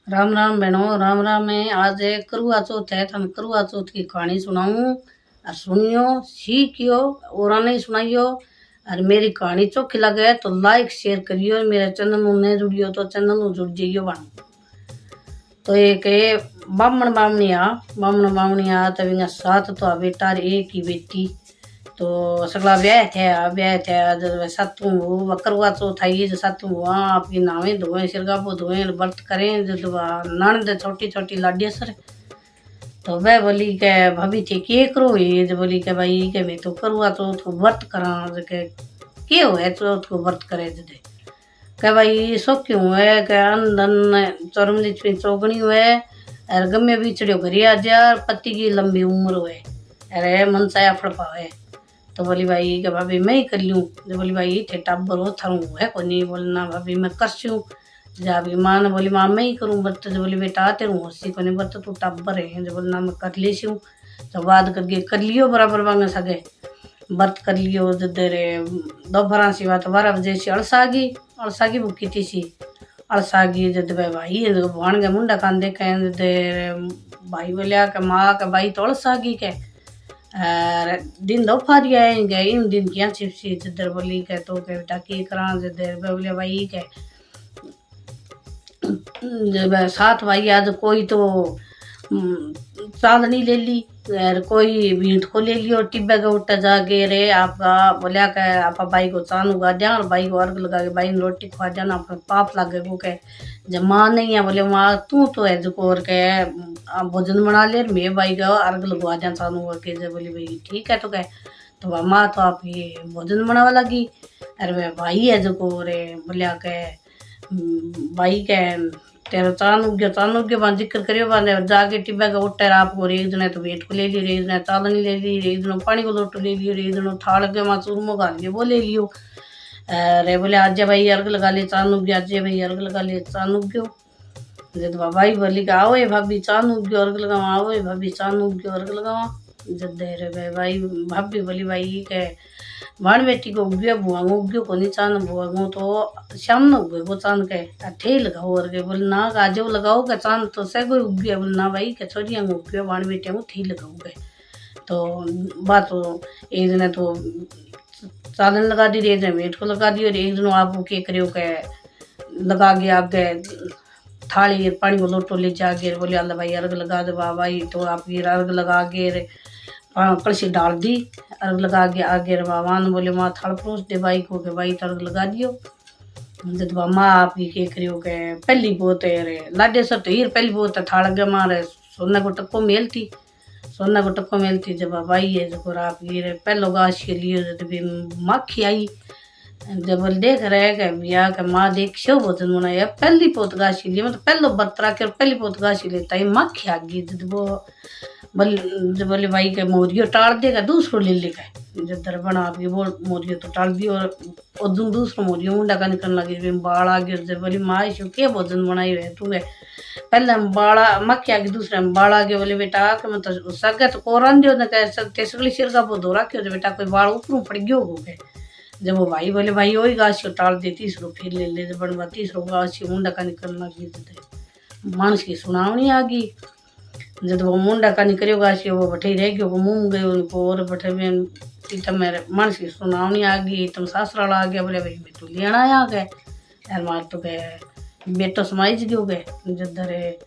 राम राम बहनों, राम राम। मैं आज करुआ चौथ है, थम करुआ चौथ की कहानी सुनाऊं और सुनियो, सीखियो और नहीं सुनाइयो। और मेरी कहानी चोखी लगे तो लाइक शेयर करियो, मेरे चैनल में नहीं जुड़ियो तो चैनल में जुड़ जाइयो बन। तो एक बामण बामणिया तो बिना सात तो बेटा एक ही बेटी। तो सगला ब्याह थे जब सातू करवा चौथ आई जो सातू हुआ आपकी नावे धोए सिरगाबो धोए व्रत करें जब नणद छोटी छोटी लाडिया सर। तो वह बोली के भाभी थे के करो ये जो बोली के भाई के मैं तो करवा चौथ को व्रत करा के हो है चौथ को व्रत करे जदे के भाई सो क्यों है के अंदन चरमली चौगणी हुए और गमे बिछड़ियो घरी आ जा पति की लंबी उम्र हुए अरे मन साया फड़ पावे। तो बोली भाई कि भाभी मैं ही कर लूँ। जो बोली भाई थे टाबर हो थरूँ है को नहीं बोलना भाभी मैं करसूँ। जा भी माँ ने बोली माँ मैं ही करूँ बर्त। जो बोली बेटा आते रहूँ हसी को नहीं बर्त तू टाबर है। जो बोलना मैं कर लेसूँ। तो बात करके कर लियो बराबर वांगे सगे बर्त कर लियो। जो देरे दोपहर सी बात 12 बजे से अड़सागी भूखी थी सी अड़सागी जब भाई भाण के मुंडा कान देखे भाई बोलिया के माँ के भाई तो अड़सागी के दिन दोपहर आएंगे इन दिन क्या छिपसी जिधर बोली के तो के बेटा की करा जिधर बोले भाई के जब 7 भाई आज कोई तो चांदनी ले ली और कोई भींट को ले लियो टिब्बे के उठा जाके रे आपका बोलिया के आपा भाई को चांद उगा दिया और भाई को अर्घ लगा के भाई ने रोटी खवा जाना अपने पाप लागे वो के जब माँ नहीं है बोले माँ तू तो है जो और के भोजन बना ले मेरे भाई का अर्घ लगवा दिया चांद उगा के। जब बोली भाई ठीक है तो कहे तो माँ तो आप ये भोजन बनावा लगी अरे वह भाई है जो रे बोलिया के भाई के तेरा चानुग्य बा जिक्र करियो बाने जाके टिब्बा का उठे आपको एक दिन तो वेट को ले ली एक दिन चालनी ले ली एक दिन पानी को लोटो ले लियो एक दिन थाल के माँ चूरमो गाल के वो ले लियो। अरे बोले आज भाई अर्घ लगा ले चानुग्य आज भाई अर्घ लगा ले चानुग्यो। जब भाई बोली का आओ ये भाभी चानुग्यो अर्घ लगावा आओ ये भाभी चानुग्यो अर्घ लगावा। जब दे रे भाई भाभी बोली भाई के वाण बेटी को उग्यो को नहीं चांद भुआंगो तो शाम न उगे वो चांद के अठे लगाओ और के बोले ना गाजो लगाओ के चांद तो से कोई उगे बोले ना भाई के छोरिया उग्यो वाण बेटिया को ठी लगाओगे। तो बात तो एक दिन तो चालन लगा दी एक दिन मेट को लगा दी और एक दिन आप के करियो के लगा के आगे थाली पानी को लोटो ले जाके बोले अल्लाह भाई अर्घ लगा दे भाई। तो आप ये अर्घ लगा के कलसी डाल दी अर्घ लगा के आगे बाबान बोले माँ थाल परोस दे भाई को के भाई अर्घ लगा दियो। जब माँ आप ही के करियो के पहली बोत है रे लाडे सर तो हीर पहली बोत थाल के मारे सोना को टक्को मेलती जब भाई है जो आप ये पहलो गाछ के लिए जब माखी आई जब देख रहे के भैया के माँ देख शो भोजन बनाया पहली पोत गाछ के लिए मतलब पहलो बर्तरा के पहली पोत गाछ लेता है माखी आ गई जब वो बोले भाई के मोरियो टाल देगा दूसरो ले लेगा जब दर बना आपकी वो मोरियो तो टाल दी और दूसरो मोरियो मुंडा का निकलने लगी बाल आ गया। जब बोली माँ शो क्या भोजन बनाई है तू है पहले बाड़ा मक्की आ गई दूसरे में बाल आ गया। बोले बेटा के मतलब सगे तो कोरन जो न कह सगली सिर का वो धोरा क्यों बेटा कोई बाल ऊपर पड़ गयो हो गए। जब वो भाई बोले भाई वही गाछ को टाल दे तीसरो फिर ले ले बनवा तीसरो गाछ मुंडा का निकलना लगी मानस की सुनावनी आ गई। जब वो मुंडा का निकलियो गाछ वो बठे रह गयो वो मुँह गए उनको और बठे में मेरे मानस की सुनावनी आ गई तुम सासरा आ गया। बोले भाई मैं तो लेना आ गए यार मार तो गए बेटो समाइज गयो गए जदरे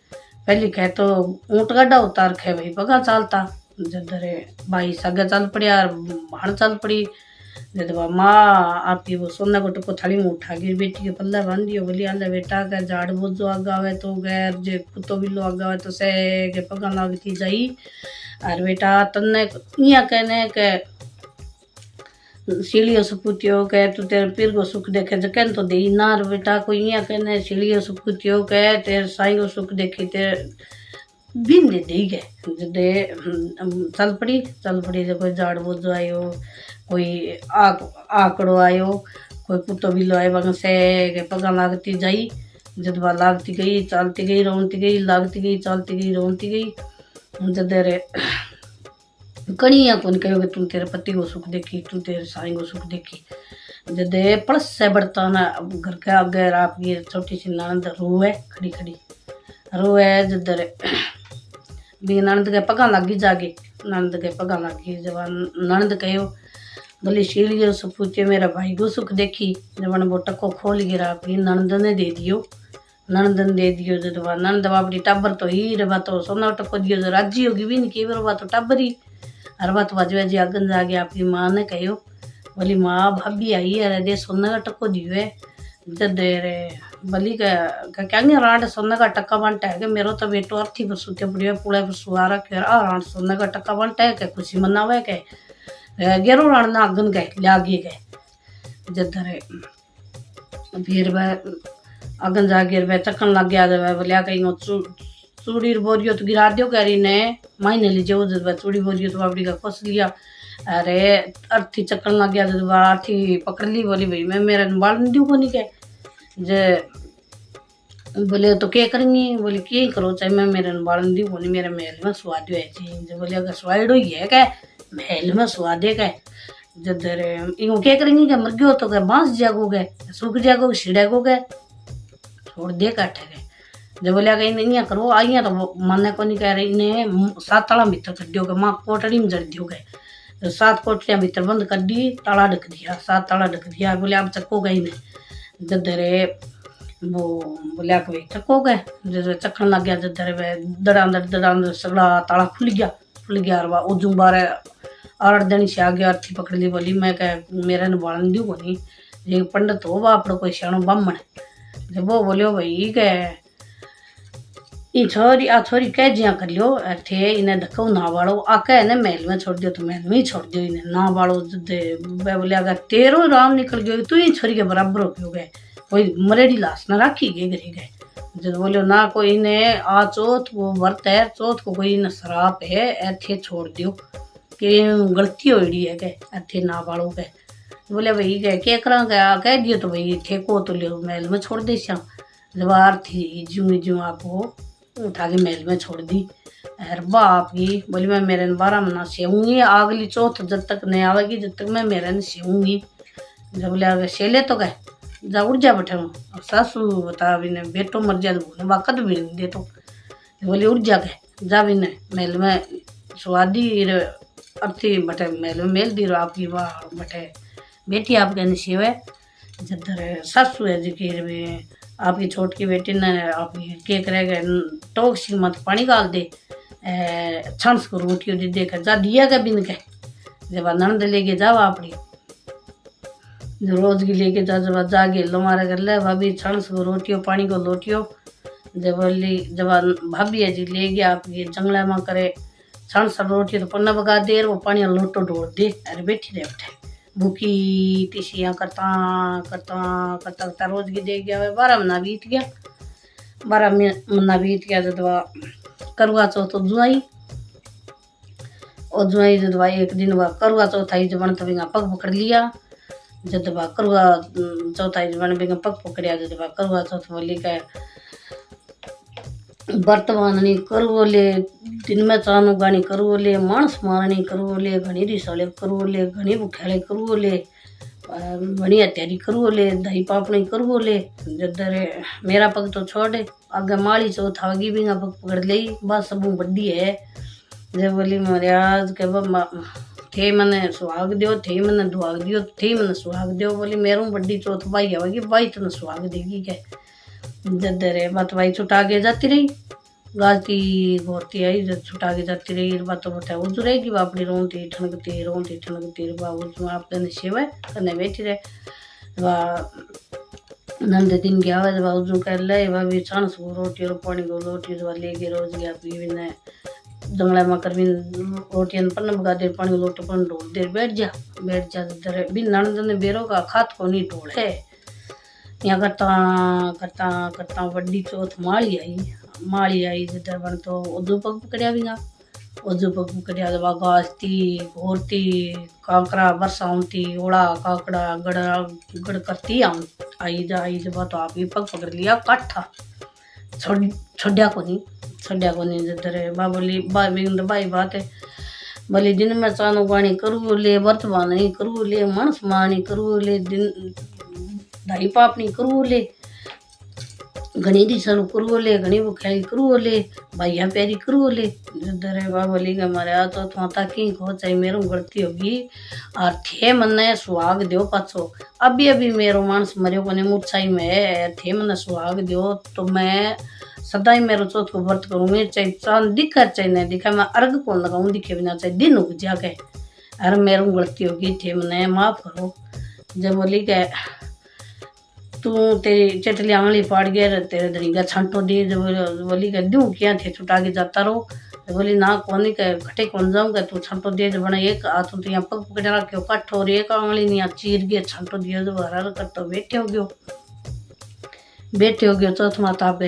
पहली कह तो ऊँट गड्ढा उतार खे भाई बगा चालता जदरे भाई सगे चल पड़िया भाण चल पड़ी। जब माँ आपकी वो सोना को टको थाली में उठा के बेटी के पल्ला बांध दियो। बोली अल्लाह बेटा का झाड़ बोझो आगा आवे तो गैर जे कुत्तो बिल्लो आगा आवे तो से के पगा लागती जाई और बेटा तन्ने इया कहने के सीढ़ियों सुपुतियो के तू तेरे पीर को सुख देखे जकन तो दे ना बेटा कोई इया कहने सीढ़ियों सुपुतियो के तेरे साई को सुख देखे तेरे बिन दे गए दे चल पड़ी जब कोई झाड़ बोझो आयो कोई आकड़ो आयो कोई कुत्तो बिल्लो आयो बगन से के पगा लागती जाई। जब लागती गई चलती गई रोनती गई लागती गई चलती गई रोनती गई जब रे कणिया कौन कहोगे तुम तेरे पति को सुख देखी तू तेरे साई को सुख देखी। जब पड़स से बढ़ता ना घर के आगे आप ये छोटी सी ननद रोए खड़ी रोए जिधर भी ननद के पगा लगी जागे, ननद के पगा लगी। जब ननद कहो बोली शीलियो से पूछे मेरा भाई को सुख देखी, जब वो टक्को खोल गिरा भी ननद ने दे दियो, ननद ने दे दियो। जब ननद बापड़ी टाबर तो ही रे तो सोना टक्को दियो जो राजी होगी भी नहीं, केवल बात तो टाबर ही हर बात बाजवा जी आगन जागे। आपकी माँ ने कहो बोली माँ भाभी आई है दे सोना का टक्को दियो है जद रे बली का क्या राड सोना का टक्का बंटा है कि मेरो तो बेटो अर्थी पर सूते पड़ियो पुड़े पर सुआ रखे आ राड सोना का टक्का बंटा है के खुशी मनावे के गेरो राण ना आगन गए लागे गए जद रे फिर वह अगन जागे वह चखन लग गया। जब बोलिया कहीं चूड़ी बोरियो तो गिरा दियो कह रही ने मायने लीजिए जब चूड़ी बोरियो तो बाबड़ी का खुश लिया। अरे अर्थी चक्कर लग गया जब अर्थी पकड़ ली। बोली भाई मैं मेरा बाल नहीं को नहीं कह जे बोले तो क्या करेंगी। बोली क्या करो चाहे मैं मेरे बाल नहीं को नहीं मेरे महल में स्वाद है जी। जो बोले अगर स्वाद ही है क्या महल में स्वाद है क्या जब इनको क्या करेंगी क्या मर गयो तो क्या बांस जागोगे सूख जागोगे छिड़ेगोगे छोड़ दे काटे गए। जब बोलिया कहीं नहीं करो आइया तो माने को नहीं कह रही इन्हें 7 ताला भीतर कर दियोगे माँ कोटड़ी में जड़ दियोगे। तो 7 कोठरियां भीतर बंद कर दी ताला ढक दिया 7 ताला ढक दिया। बोले अब चक्को गई ने जदरे वो बोलिया कि भाई चक्को गए। जब चखन लग गया जदरे वे दड़ांदर सगड़ा ताला खुल गया और उजू बारे 8 दिन से आ गया। अर्थी पकड़ ली। बोली मैं कह मेरे ने बालन दी को नहीं ये पंडित हो बापड़ो कोई सियाणो ब्राह्मण। जब वो बोलियो भाई के छोरी कह जिया कर लियो थे इन्हें धक्को ना बाड़ो आके इन्हें महल में छोड़ दियो तो महल में ही छोड़ दियो इन्हें ना बाड़ो। बोले अगर तेरो राम निकल गयो तू ही छोरी के बराबर हो गयो गए कोई मरेड़ी लाश ना राखी गए घरे गए। जब बोलो ना कोई ने आ चौथ वो व्रत है चौथ को कोई न शराब है ऐथे छोड़ दियो कि गलती होड़ी है गए ऐथे ना बाड़ो गए। बोले भाई गए क्या करा गया कह दियो तो भाई ठेको तो लियो महल में छोड़ दे श्याम। जब आरती जू आपको उठा के महल में छोड़ दी। अरे बाप की बोली मैं मेरे 12 महीना सेऊंगी अगली चौथ जब तक नहीं आवेगी जब तक मैं मेरे ने सेऊंगी। जब बोले सेले तो गए जा उड़ जा बैठे अब सासू बता भी ने बेटो मर जाए तो वक़्त भी नहीं दे तो बोली उड़ जा गए जा भी ने महल में स्वादी अर्थी बटे महल में मेल दी रो आपकी वाह बटे बेटी आपके नसीब है जदर सासू है जिक्र में आपकी छोटकी बेटी ने आपकी के करेगा टोक सी मत पानी डाल दे छांस को रोटी दे देकर जा दिया का बिन के जब नंद लेके जाओ अपनी रोज की लेके जा जब जागे लो मारा कर ले भाभी छांस को रोटियो पानी को लोटियो। जब बोली जब भाभी है जी ले गया आपकी जंगला में करे छांस रोटी तो पन्ना बगा दे वो पानी लोटो ढोड़ दे। अरे बैठी रहे बैठे भूखी टिशियाँ करता रोज की दे गया 12 महीना बीत गया 12 महीना बीत गया। जब करवा चौथ जुआई और जुआई जब एक दिन वह करवा चौथ आई जब तो बिना पग पकड़ लिया। जब करवा चौथ आई जब बिना पग पकड़िया जब करवा चौथ बोली का वर्तमान नहीं करवोले दिन में चानो गानी करवोले मानस मारनी करवोले घनी रिसाले करवोले घनी भुखेले करवोले घनी हत्यारी करवोले दही पापड़ी करवोले। जदरे मेरा पग तो छोड़े आगे माली चौथ आगी भी पग पकड़ ली बस सब बड्डी है। जब बोली महाराज के थे मैंने सुहाग दियो थे मैंने दुआग दियो थे मैंने सुहाग दियो। बोली मेरू बड्डी चौथ बाई आवेगी बाई तेन सुहाग देगी क्या। जदरे बात भाई छुटा के जाती रही गाजती घोरती आई जब छुटा के जाती रही बातों बता उजू रहेगी बापड़ी रोती ठनकती बाबू आप सेवा करने बैठी रहे नंद दिन गया हुआ जब उजू कर ले भी छानस को रोटी और पानी को रोटी ले के रोज गया पी जंगला में कर रोटियां पन्न बगा दे पानी लोटे पन ढोल देर बैठ जा बिन नंद ने बेरो का खात को नहीं ढोल है। यहाँ करता बड्डी चौथ माली आई जिधर बन तो उदू पग पकड़िया भी उदू पग पकड़िया जब गाजती घोरती कांकरा बरसाती ओड़ा काकड़ा गड़ करती आई जब तो आप ही पग पकड़ लिया काठा छोड़िया को नहीं जिधर बोली बाई बात है। बोली दिन में चानो गानी करू ले वर्तमान नहीं करू ले मानस मानी करू ले दिन दाई पापनी करू ले घणी दी सरू करू ले घणी बुखारी करू ले भैया प्यारी करू ले दरे बोली के मारे आ तो था की को चाहे मेरो गलती होगी और थे मने सुहाग दियो पाछो अभी अभी मेरो मानस मरियो कोने मुछाई में थे मने सुहाग दियो तो मैं सदा ही मेरो चौथ को व्रत करूंगी चाहे चांद दिखा चाहे नहीं दिखा मैं अर्घ कौन लगाऊं दिखे बिना चाहे दिन हो जाके अरे मेरो गलती होगी थे मने माफ करो जब बोली के तू तेरी चटली आंगली पाड़ गया तेरे धनी का छांटो दे जब बोली का दूं क्या थे छुटा के जाता रहो तो बोली ना कोनी के घटे कौन जाऊंगा तू छांटो दे जब एक हाथ तो यहाँ पग पकड़ रखे कट और एक आंगली नहीं चीर गया छांटो दिया जब हरा कर तो बैठे हो गयो चौथ माता आप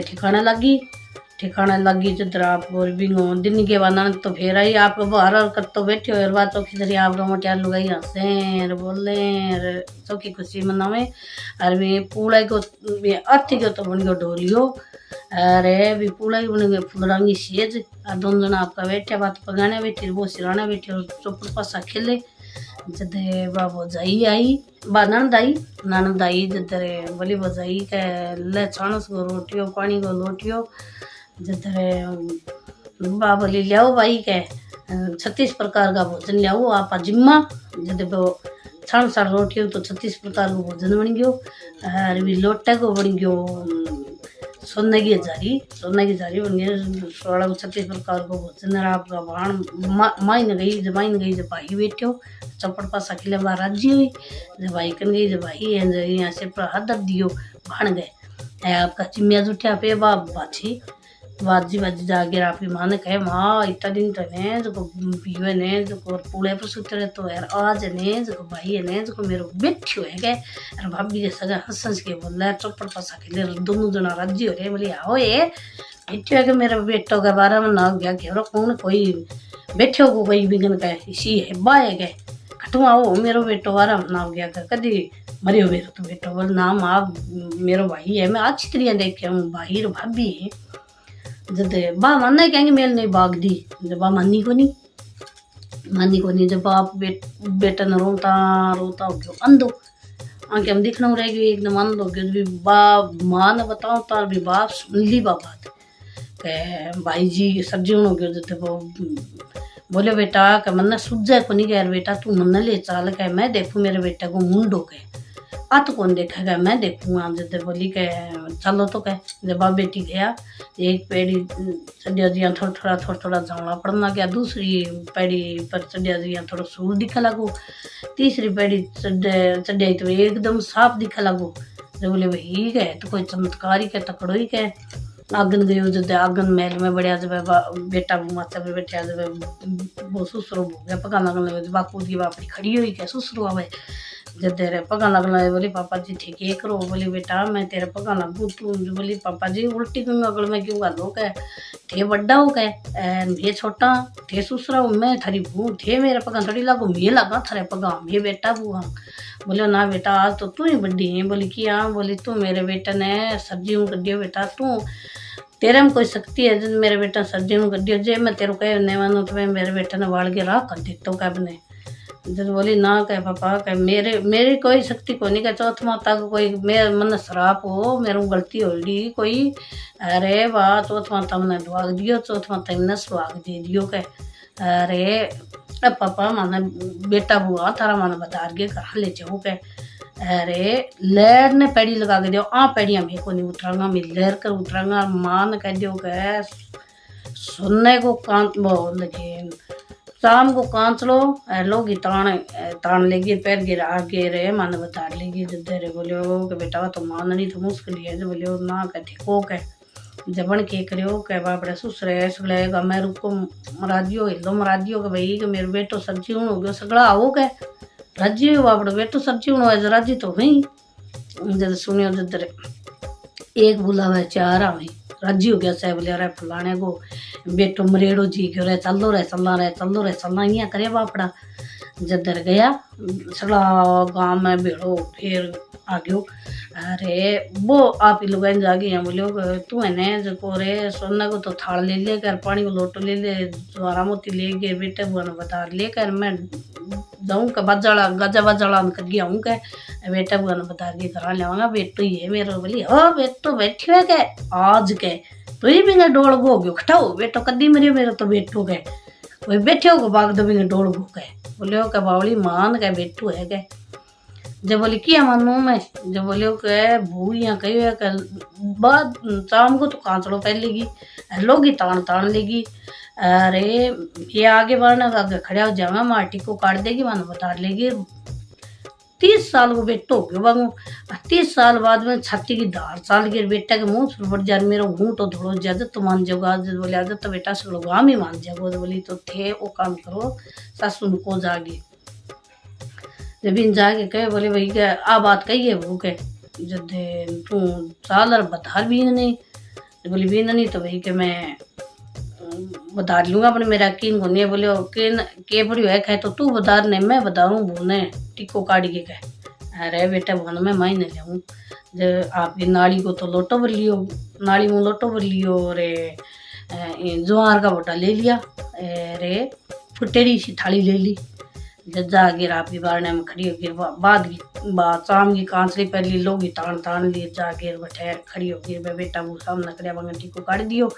ठिकाना लगी जिधर आप बोल बिंगो दिन के बाद तो फिर आई आप हर कर तो बैठे हो बात चौकी धरी आप मोटियार लुगाई हंसे बोले चौकी खुशी मनावे अरे भी पूड़ा को अर्थी को तो बन गयो ढोलियो अरे भी पूड़ा बन गयो फुलरांगी सेज और दोनों जना आपका बैठे बात पगाने बैठे वो सिराना बैठे और चौपड़ पासा खेले जदे बाबो जाई आई बा ननद आई जदरे बोली बजाई के ले छाणस को रोटियो पानी को लोटियो जदरे बा बोली लियाओ भाई के 36 प्रकार का भोजन लियाओ आप जिम्मा जदे वो छाण साड़ रोटियो तो 36 प्रकार को भोजन बन गयो और भी लोटे को बन गयो सोने की जारी बन गई 36 प्रकार को भोजन आपका भाण माइन गई जब भाई बैठो चौपड़ पासा खिले बार राज्य हुई जब भाई कन गई जब भाई यहाँ से हदर दियो भाण गए आपका चिमिया जुठिया पे बाछी बाजी जागे आपकी माँ ने कहे माँ इतना दिन तो ने जो पियो ने जो पूड़े पर सुतरे तो यार आज ने जो भाई है ने जो मेरे बैठो है गए अरे भाभी जैसा हंस के बोल रहा चौपड़ पासा खेले दोनों जना राज्य हो रहे बोले आओ ये बैठो है कि मेरे बेटो के बारे में ना गया घेरो कौन कोई बैठो को कोई बिगन का इसी है बा है गए खटू आओ मेरो बेटो बारा ना गया कदी मरियो मेरो तो बेटो बोल नाम आप मेरो भाई है मैं अच्छी तरह देखे हूँ भाई भाभी है जब बा मानना कहेंगे मेल नहीं भाग दी जब बा मानी को नहीं जब आप बेटा न रोता हो गयो अंधो आंखें हम दिखना रह गई एकदम अंध हो गयो बा माँ ने बताओ तार भी बाप सुन ली बात के भाई जी सर्जन हो गयो जब वो बोले बेटा के मन सूझे को नहीं गया बेटा तू मन ले चाल के मैं देखू मेरे बेटे को मुंड हो गए आ तो कौन देखेगा मैं देखूंगा जब बोली के चलो तो कह जब बाप बेटी गया एक पेड़ी चढ़िया जी थोड़ा जावड़ा पड़ना गया दूसरी पेड़ी पर चढ़िया जी थोड़ा सूर दिखा लगो तीसरी पेड़ी चढ़िया तो एकदम साफ दिखा लगो जब बोले भाई गए तो कोई चमत्कार ही के तकड़ो ही के आगन गयो जब आगन महल में बढ़िया जब बेटा माचा पे बैठा जब वो सुसरो हो गया पका लगन लगे बापू की बापड़ी खड़ी हुई क्या सुसरो आवे जब तेरे पगा लगना है बोली पापा जी ठीक है करो बोली बेटा मैं तेरे पगा लगू तू बोली पापा जी उल्टी क्यों अगल में क्यों गालो कह थे बड्डा हो कह मैं छोटा थे सुसरा मैं थारी भू थे मेरे पगा थोड़ी लागो मैं लगा थारे पगा मैं बेटा बुआ बोले ना बेटा आज तो तू ही बड्डी है बोली कि हाँ बोली तू मेरे बेटा ने सर्जियों कर दियो बेटा तू तेरे में कोई शक्ति है जब मेरे बेटा सर्जियों कर दियो जे मैं तेरे कह नहीं मानो तो मैं मेरे बेटा ने वाड़ के राह कर देता हूँ कह बने जब बोली ना कह पापा कह मेरी कोई शक्ति को नहीं कह चौथ माता को कोई मेरे मन श्राप हो मेरे गलती हो रही कोई अरे वाह चौथ माता मैंने दुआग दियो चौथ माता मैंने सुहाग दे दियो कह अरे अब पापा माने बेटा बुआ थारा माने बता के घर ले जाओ कह अरे लहर ने पैड़ी लगा के दियो पैड़ियाँ मेरे को नहीं उतरांगा मैं लहर कर उतरांगा माँ ने कह दियो कह सुनने को कांत वो लगे शाम को कांच लो लोग तान लेगी पैर गिरा के रे माने बता लेगी जब रे बोलियो कि बेटा तो मान नहीं तो मुश्किल है जो बोलियो ना कह ठिको कह जबन के करियो कह बापड़े सुसरे सगलेगा मैं रुको मराजियो हिलो मराजियो के भाई कि मेरे बेटो सब्जी हो गयो सगड़ा आओ कह राजी हो बापड़ो बेटो सब्जी हो राजी तो हुई जब सुनियो जब रे एक बुलावा चार आई राजी हो गया साहब बोले अरे फलाने को बेटो मरेड़ो जी क्यों रहे चलो रे चलना यहाँ करे बापड़ा जदर गया सगला गाँव में भेड़ो फिर आ गयो अरे वो आप ही लोग जागे यहाँ बोलियो तू है ने जो रे सोना को तो थाल ले लेकर पानी को लोटो ले ले ज्वारा मोती ले गए बेटे बुआ ने बता लेकर मैं जाऊँ का गजा बजाड़ा कर गया हूँ कह बेटा बुआ ने बता के करा लिया बेटू ही है मेरा। बोली ओ बेटू बैठियो है के आज के तो ही बिंगे डोल गो गयो खटाओ बेटो कदी मरियो मेरा तो बेटू के वही बैठे हो बाग दो बिंगे डोल गो के बोले के बावली मान के बेटू है के। जब बोली किया मानू मैं जब बोले के भूया कही बाद शाम को तो कांचड़ो पहन लेगी लोगी तान तान लेगी। अरे ये आगे बढ़ना आगे खड़ा हो जाऊंगा माटी को काट देगी मानो बता लेगी। 30 साल को बेटो हो गयो बागू 30 साल बाद में छाती की धार साल के बेटा के मुंह पर पड़ जा मेरा हूँ तो थोड़ा ज्यादा तो मान जाओगा बोले आदत तो बेटा से लोग आम ही मान जाओगे। बोली तो थे वो काम करो सासू को जागे जब इन जाके कहे बोले भाई क्या आ बात कही है वो के जब तू साल और बता भी नहीं बोली भी नहीं तो भाई के मैं बता लूंगा अपने मेरा किन को नहीं बोले के बड़ी है कहे तो तू बता नहीं मैं बताऊँ भूने टिक्को काट के कहे अरे बेटा भवन में माई नहीं लेऊँ जब आपकी नाली को तो लोटो भर लियो नाली में लोटो भर लियो रे ज्वार का बोटा ले लिया रे फुटेरी सी थाली ले ली जज्जा गिर आपकी बारने में खड़ी हो गिर बाद शाम की कांसली पहली लोगी तान तान लिए जा गिर बैठे खड़ी हो गिर बेटा वो सामने खड़िया बंगे टिको काट दियो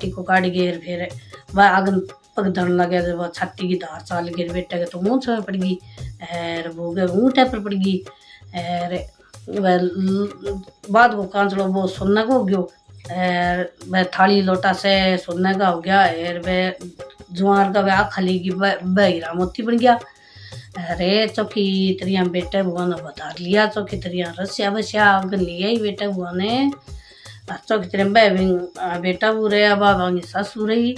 टिको काट गिर फिर वह आगन पगधन लगे जब छाती की धार चाल गिर बेटा के तो मुँह समय पड़ गई वो गए मुँह टाइप पर पड़ गई बाद वो कांचलो वो सुनने को हो गयो वह थाली लोटा से सुनने का हो गया वह जुआर का वह खली की बहिरा मोती बन गया। अरे चौकी तरिया बेटे बुआ ने बता लिया चौकी तरिया रसिया बसिया आग लिया ही बेटे बुआ ने चौकी तरिया बेटा बू रहा बाबा की सासू रही।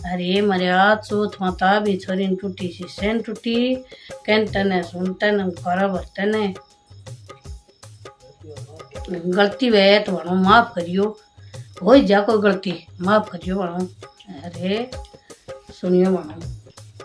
अरे मरिया चौथ माता भी छोरी टूटी सी सेन टूटी कहते ने सुनते न घर भरते ने गलती वे तो बनो माफ करियो हो जा कोई गलती माफ करियो बनो। अरे सुनियो बनो